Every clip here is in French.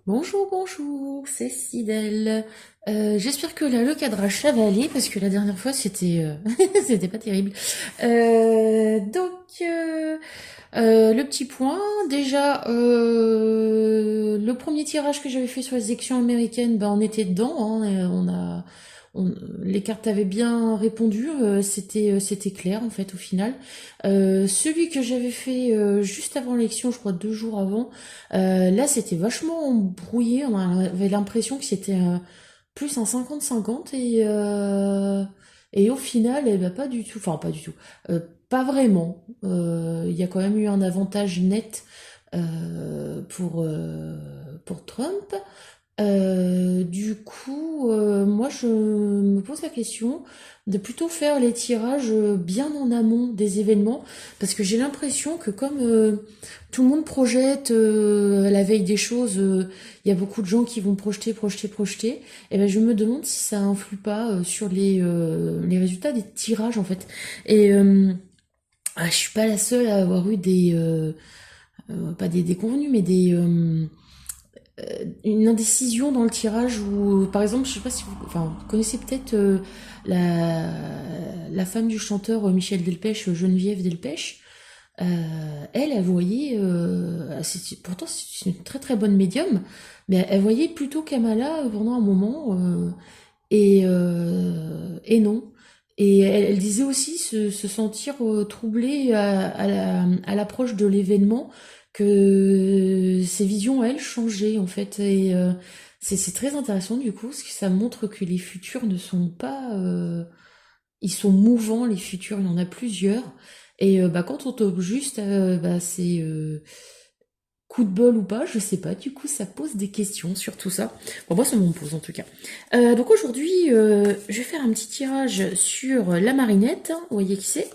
Bonjour, bonjour, c'est Sidel. J'espère que là, le cadrage, ça va aller, parce que la dernière fois, c'était c'était pas terrible. Le petit point, déjà, le premier tirage que j'avais fait sur les élections américaines, ben, on était dedans, hein, et les cartes avaient bien répondu, c'était clair, en fait, au final. Celui que j'avais fait juste avant l'élection, je crois 2 jours avant, là, c'était vachement brouillé. On avait l'impression que c'était plus un 50-50 et au final, eh ben, pas du tout. Enfin, pas du tout. Pas vraiment. Il y a quand même eu un avantage net pour Trump. Moi, je me pose la question de plutôt faire les tirages bien en amont des événements, parce que j'ai l'impression que comme tout le monde projette à la veille des choses, il y a beaucoup de gens qui vont projeter, et ben je me demande si ça influe pas sur les résultats des tirages en fait. Je suis pas la seule à avoir eu pas des déconvenus, mais une indécision dans le tirage où, par exemple, je sais pas si vous connaissez peut-être la femme du chanteur Michel Delpech, Geneviève Delpech. Elle voyait, pourtant c'est une très très bonne médium, mais elle voyait plutôt Kamala pendant un moment, et non. Et elle disait aussi se sentir troublée à l'approche de l'événement, que ses visions, elles, changeaient en fait. C'est très intéressant du coup, parce que ça montre que les futurs ne sont pas... ils sont mouvants, les futurs, il y en a plusieurs. Quand on tombe juste, c'est coup de bol ou pas, je sais pas. Du coup, ça pose des questions sur tout ça. Bon, moi, ça m'en pose en tout cas. Donc aujourd'hui, je vais faire un petit tirage sur la marinette, hein. Vous voyez qui c'est?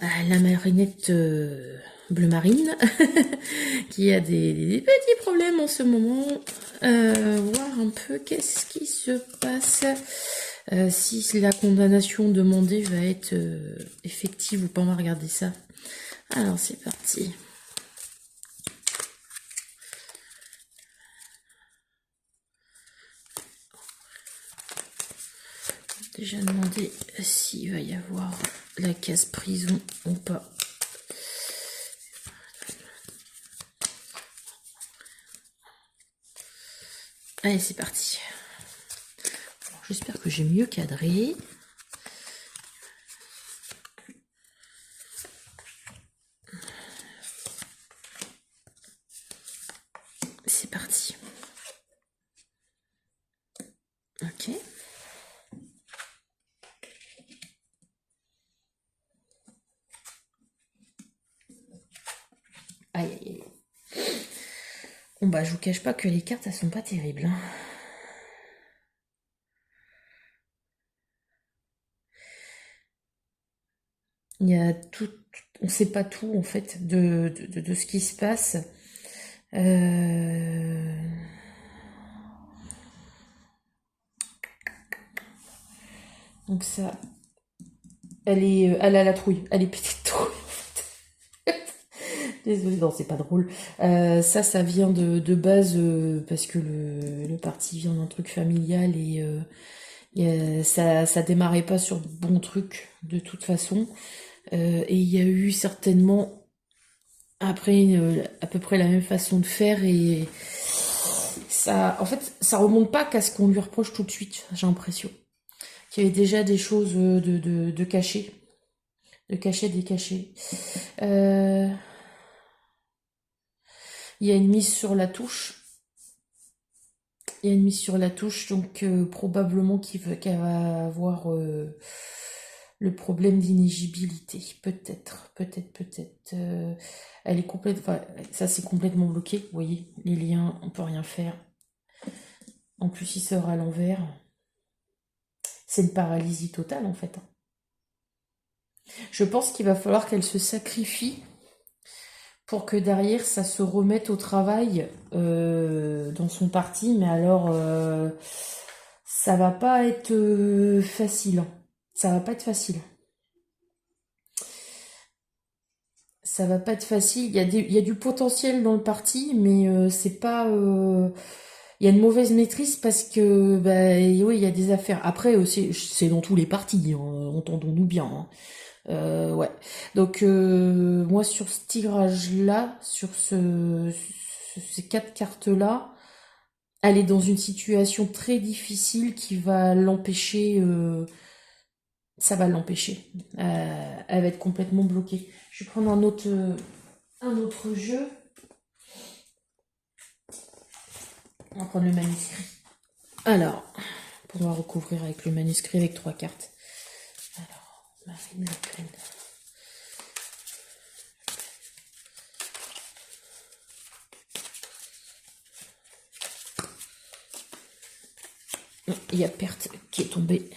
La marinette bleu marine, qui a des petits problèmes en ce moment. Voir un peu qu'est-ce qui se passe. Si la condamnation demandée va être effective ou pas, on va regarder ça. Alors c'est parti. Déjà demandé s'il va y avoir la case prison ou pas. Allez, c'est parti. J'espère que j'ai mieux cadré. C'est parti. Ok. Aïe, aïe, aïe. Bon bah je vous cache pas que les cartes elles sont pas terribles, hein. Il y a tout, on sait pas tout en fait de ce qui se passe. Euh, donc ça, elle a la trouille, elle est petite trouille. Désolée, non, c'est pas drôle. Ça vient de base parce que le parti vient d'un truc familial ça démarrait pas sur de bons trucs de toute façon. Et il y a eu certainement après à peu près la même façon de faire et ça, en fait, ça remonte pas qu'à ce qu'on lui reproche tout de suite. J'ai l'impression qu'il y avait déjà des choses de cachées, de cachées, des cachées. Euh, il y a une mise sur la touche. Il y a une mise sur la touche, donc probablement qu'elle va avoir le problème d'inéligibilité. Peut-être, peut-être, peut-être. Elle est complète, enfin, ça c'est complètement bloqué. Vous voyez, les liens, on peut rien faire. En plus, il sort à l'envers. C'est une paralysie totale en fait, hein. Je pense qu'il va falloir qu'elle se sacrifie pour que derrière ça se remette au travail dans son parti, mais alors ça va pas être facile, hein. Ça va pas être facile. ça va pas être facile. Il y a du potentiel dans le parti, mais c'est pas. Il y a une mauvaise maîtrise parce que, bah, oui, il y a des affaires. Après, c'est dans tous les partis, hein, entendons-nous bien, hein. Ouais. Donc, moi, sur ce tirage-là, ces quatre cartes-là, elle est dans une situation très difficile qui va l'empêcher. Ça va l'empêcher. Elle va être complètement bloquée. Je vais prendre un autre jeu. On va prendre le manuscrit. Alors, pour pouvoir recouvrir avec le manuscrit avec trois cartes. Alors, Marine Le Pen. Il y a perte qui est tombée.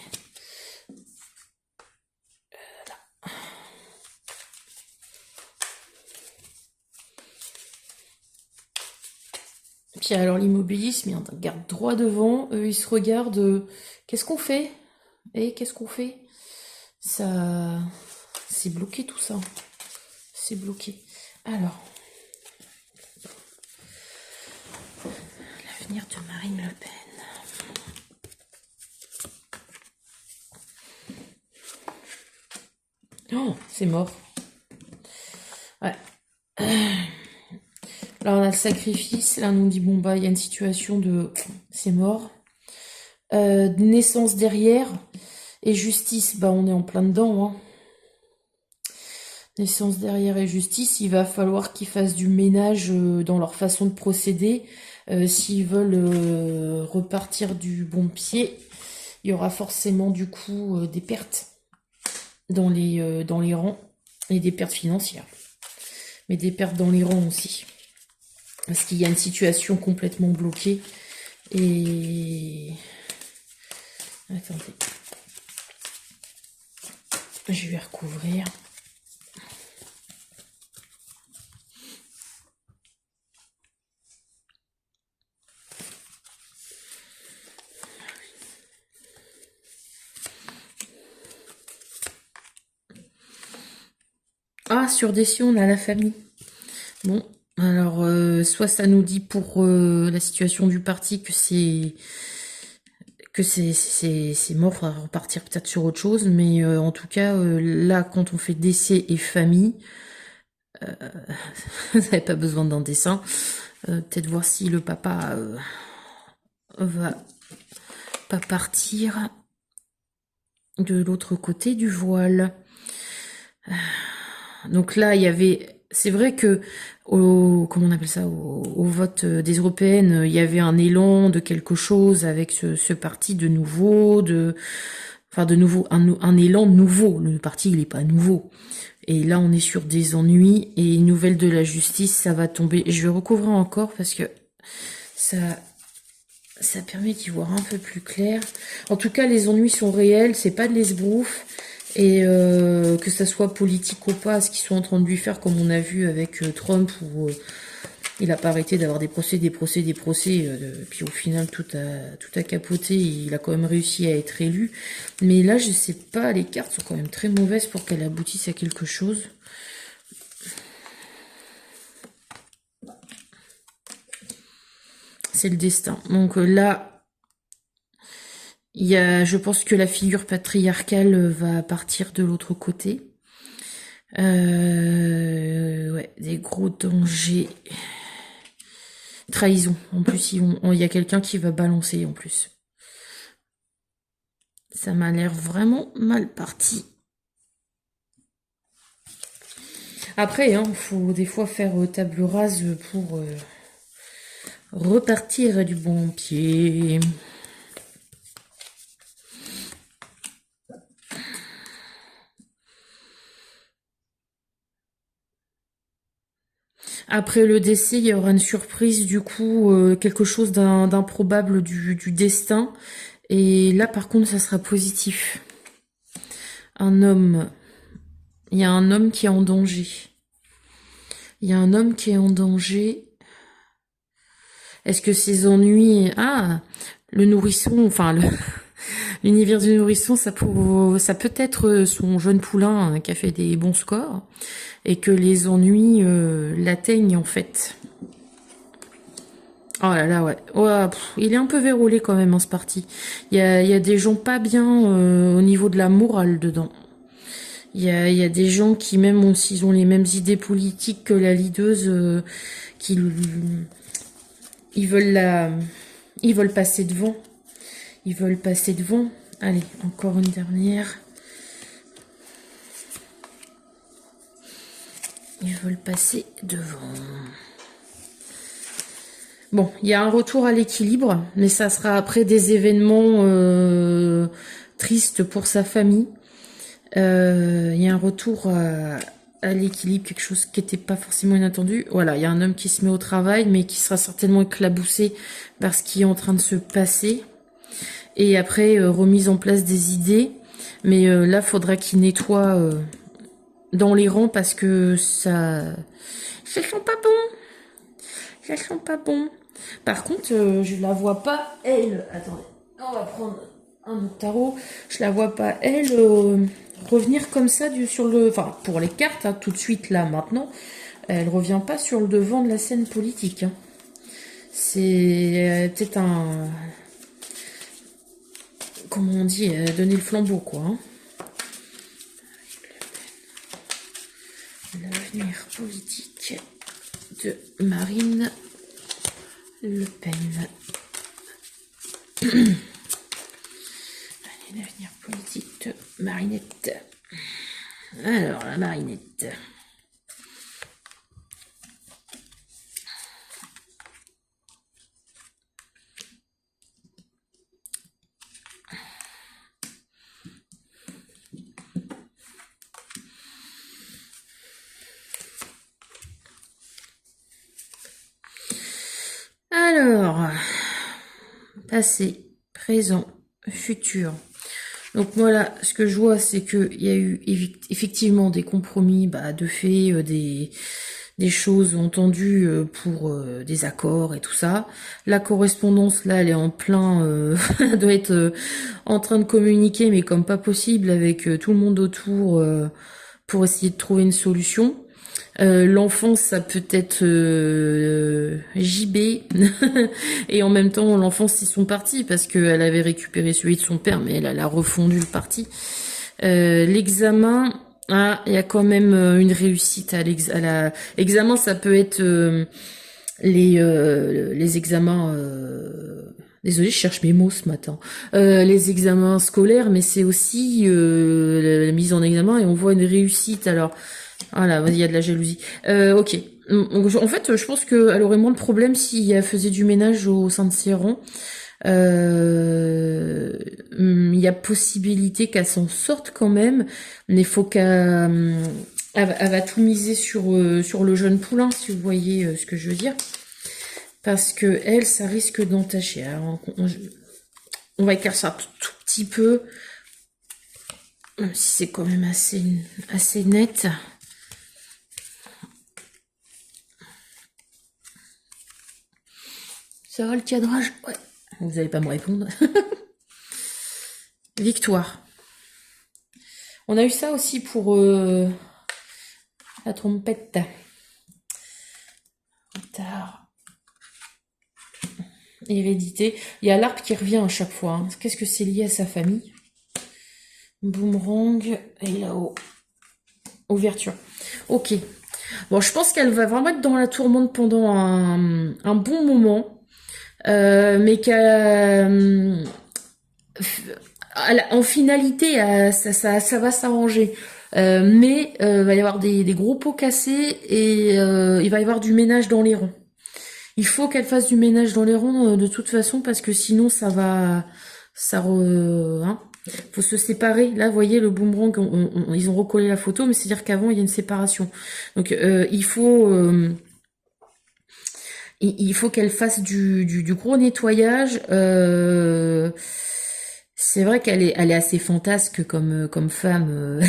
Puis alors l'immobilisme, il regarde droit devant, eux ils se regardent, qu'est-ce qu'on fait? Et qu'est-ce qu'on fait? Ça, c'est bloqué tout ça. C'est bloqué. Alors, l'avenir de Marine Le Pen. Oh, c'est mort. Ouais. Là, on a le sacrifice. Là, on nous dit, bon, bah, il y a une situation de... C'est mort. Naissance derrière. Et justice, bah, on est en plein dedans, hein. Naissance derrière et justice, il va falloir qu'ils fassent du ménage dans leur façon de procéder. S'ils veulent repartir du bon pied, il y aura forcément du coup des pertes dans les rangs et des pertes financières. Mais des pertes dans les rangs aussi. Parce qu'il y a une situation complètement bloquée. Et... Attendez. Je vais recouvrir. Ah, sur des si on a la famille. Bon, alors, soit ça nous dit pour la situation du parti que c'est mort, il faudra repartir peut-être sur autre chose, mais en tout cas, là, quand on fait décès et famille, vous n'avez pas besoin d'un dessin. Peut-être voir si le papa va pas partir de l'autre côté du voile. Donc là, il y avait... C'est vrai que, comment on appelle ça, au vote des européennes, il y avait un élan de quelque chose avec ce parti de nouveau, enfin de nouveau, un élan nouveau. Le parti, il n'est pas nouveau. Et là, on est sur des ennuis et nouvelle de la justice, ça va tomber. Je vais recouvrir encore parce que ça permet d'y voir un peu plus clair. En tout cas, les ennuis sont réels, c'est pas de l'esbrouf. Et que ça soit politique ou pas, ce qu'ils sont en train de lui faire, comme on a vu avec Trump, où il a pas arrêté d'avoir des procès, puis au final tout a capoté, il a quand même réussi à être élu. Mais là, je sais pas, les cartes sont quand même très mauvaises pour qu'elle aboutisse à quelque chose. C'est le destin. Donc là, je pense que la figure patriarcale va partir de l'autre côté. Ouais, des gros dangers. Trahison. En plus, il y a quelqu'un qui va balancer en plus. Ça m'a l'air vraiment mal parti. Après, hein, faut des fois faire table rase pour repartir du bon pied. Après le décès, il y aura une surprise, du coup, quelque chose d'improbable du destin. Et là, par contre, ça sera positif. Un homme. Il y a un homme qui est en danger. Il y a un homme qui est en danger. Est-ce que ses ennuis... Ah, le nourrisson, enfin, l'univers du nourrisson, ça peut être son jeune poulain qui a fait des bons scores et que les ennuis l'atteignent en fait. Oh là là, ouais. Ouais, il est un peu vérolé quand même, en ce parti. Il y a des gens pas bien au niveau de la morale dedans. Il y a des gens qui, même s'ils ont les mêmes idées politiques que la leaduse, qui ils veulent la, ils veulent passer devant. Ils veulent passer devant. Allez, encore une dernière. Ils veulent passer devant. Bon, il y a un retour à l'équilibre, mais ça sera après des événements tristes pour sa famille. Il y a un retour à l'équilibre, quelque chose qui n'était pas forcément inattendu. Voilà, il y a un homme qui se met au travail, mais qui sera certainement éclaboussé par ce qui est en train de se passer. Et après, remise en place des idées. Mais là, faudra qu'il nettoie dans les rangs parce que ça sent pas bon. Ça sent pas bon. Par contre, je la vois pas, elle. Attendez, on va prendre un autre tarot. Je la vois pas, elle, revenir comme ça sur le. Enfin, pour les cartes, hein, tout de suite, là, maintenant. Elle revient pas sur le devant de la scène politique. Hein. C'est peut-être un. Comment on dit, donner le flambeau, quoi. Hein. L'avenir politique de Marine Le Pen. Allez, l'avenir politique de Marinette. Alors, la Marinette. Alors, passé, présent, futur. Donc voilà, ce que je vois, c'est qu'il y a eu effectivement des compromis, de fait, des choses entendues pour des accords et tout ça. La correspondance, là, elle est en plein, elle doit être en train de communiquer, mais comme pas possible, avec tout le monde autour pour essayer de trouver une solution. L'enfant, ça peut être JB, et en même temps, l'enfant, c'est son parti, parce qu'elle avait récupéré celui de son père, mais elle a refondu le parti. L'examen, il y a quand même une réussite à l'examen, ça peut être les examens... Désolée, je cherche mes mots ce matin. Les examens scolaires, mais c'est aussi la mise en examen, et on voit une réussite, alors... Voilà, il y a de la jalousie. Ok. En fait, je pense qu'elle aurait moins de problèmes si elle faisait du ménage au sein de ses rangs. Il y a possibilité qu'elle s'en sorte quand même, mais il faut qu'elle elle va tout miser sur le jeune poulain, si vous voyez ce que je veux dire. Parce que elle, ça risque d'entacher. Alors, on va écrire ça tout petit peu, même si c'est quand même assez net. Ça va le cadrage? Ouais. Vous n'allez pas me répondre. Victoire. On a eu ça aussi pour la trompette. Retard. Hérédité. Il y a l'arbre qui revient à chaque fois. Hein. Qu'est-ce que c'est lié à sa famille? Boomerang. Et là-haut. Ouverture. Ok. Bon, je pense qu'elle va vraiment être dans la tourmente pendant un bon moment. Mais en finalité, ça va s'arranger. Mais il va y avoir des gros pots cassés et il va y avoir du ménage dans les rangs. Il faut qu'elle fasse du ménage dans les rangs de toute façon parce que sinon hein. Faut se séparer. Là, vous voyez le boomerang, ils ont recollé la photo, mais c'est-à-dire qu'avant il y a une séparation. Donc il faut qu'elle fasse du gros nettoyage. C'est vrai qu'elle est assez fantasque comme femme.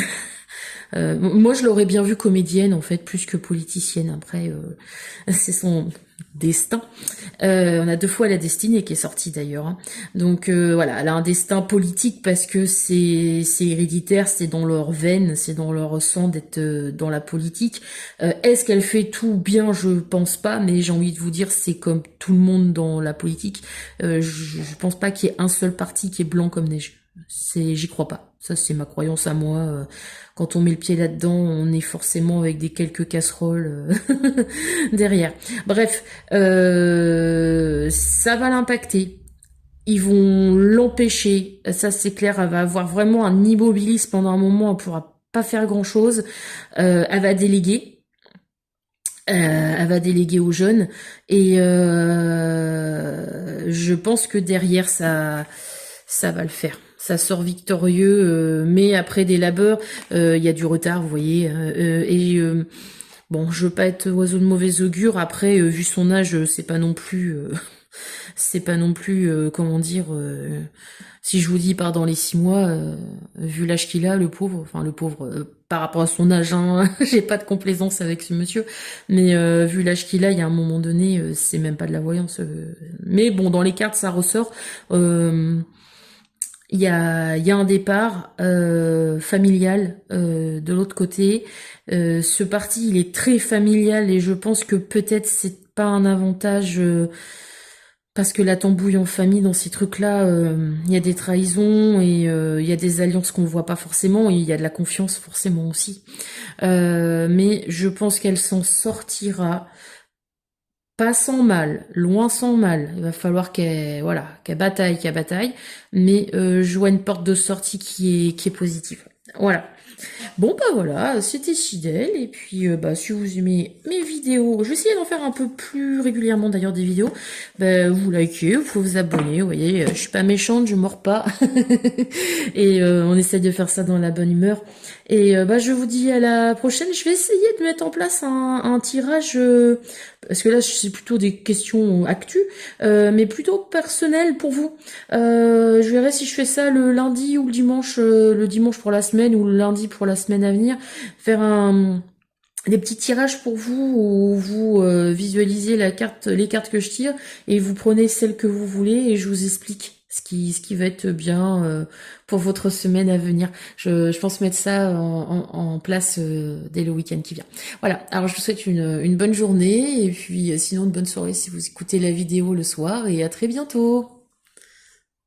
Moi, je l'aurais bien vue comédienne, en fait, plus que politicienne. Après, c'est son destin. On a 2 fois la destinée qui est sortie d'ailleurs, hein. Donc voilà, elle a un destin politique parce que c'est héréditaire, c'est dans leur veine, c'est dans leur sang d'être dans la politique. Est-ce qu'elle fait tout bien? Je pense pas, mais j'ai envie de vous dire, c'est comme tout le monde dans la politique. Je pense pas qu'il y ait un seul parti qui est blanc comme neige. J'y crois pas. Ça, c'est ma croyance à moi. Quand on met le pied là-dedans, on est forcément avec des quelques casseroles derrière. Bref, ça va l'impacter. Ils vont l'empêcher. Ça, c'est clair. Elle va avoir vraiment un immobilisme pendant un moment. Elle pourra pas faire grand-chose. Elle va déléguer. Elle va déléguer aux jeunes. Et je pense que derrière, ça va le faire. Ça sort victorieux, mais après des labeurs, il y a du retard, vous voyez. Bon, je veux pas être oiseau de mauvais augure. Après, vu son âge, c'est pas non plus, c'est pas non plus, comment dire. Si je vous dis part dans les 6 mois, vu l'âge qu'il a, le pauvre, par rapport à son âge, hein, j'ai pas de complaisance avec ce monsieur, mais vu l'âge qu'il a, il y a un moment donné, c'est même pas de la voyance. Mais bon, dans les cartes, ça ressort. Il y a un départ familial de l'autre côté. Ce parti, il est très familial et je pense que peut-être c'est pas un avantage parce que la tambouille en famille dans ces trucs-là, il y a des trahisons et il y a des alliances qu'on voit pas forcément et il y a de la confiance forcément aussi. Mais je pense qu'elle s'en sortira. Pas sans mal, loin sans mal. Il va falloir qu'elle bataille, mais je vois une porte de sortie qui est positive. Voilà. Bon bah voilà, c'était Fidèle et puis bah si vous aimez mes vidéos, je vais essayer d'en faire un peu plus régulièrement d'ailleurs des vidéos. Bah vous likez, vous pouvez vous abonner, vous voyez, je suis pas méchante, je mords pas. Et on essaie de faire ça dans la bonne humeur. Et bah je vous dis à la prochaine. Je vais essayer de mettre en place un tirage parce que là c'est plutôt des questions actu, mais plutôt personnelles pour vous. Je verrai si je fais ça le lundi ou le dimanche pour la semaine ou le lundi pour la semaine à venir. Faire des petits tirages pour vous où vous visualisez les cartes que je tire et vous prenez celles que vous voulez et je vous explique ce qui va être bien pour votre semaine à venir. Je pense mettre ça en place dès le week-end qui vient. Voilà, alors je vous souhaite une bonne journée et puis sinon une bonne soirée si vous écoutez la vidéo le soir et à très bientôt.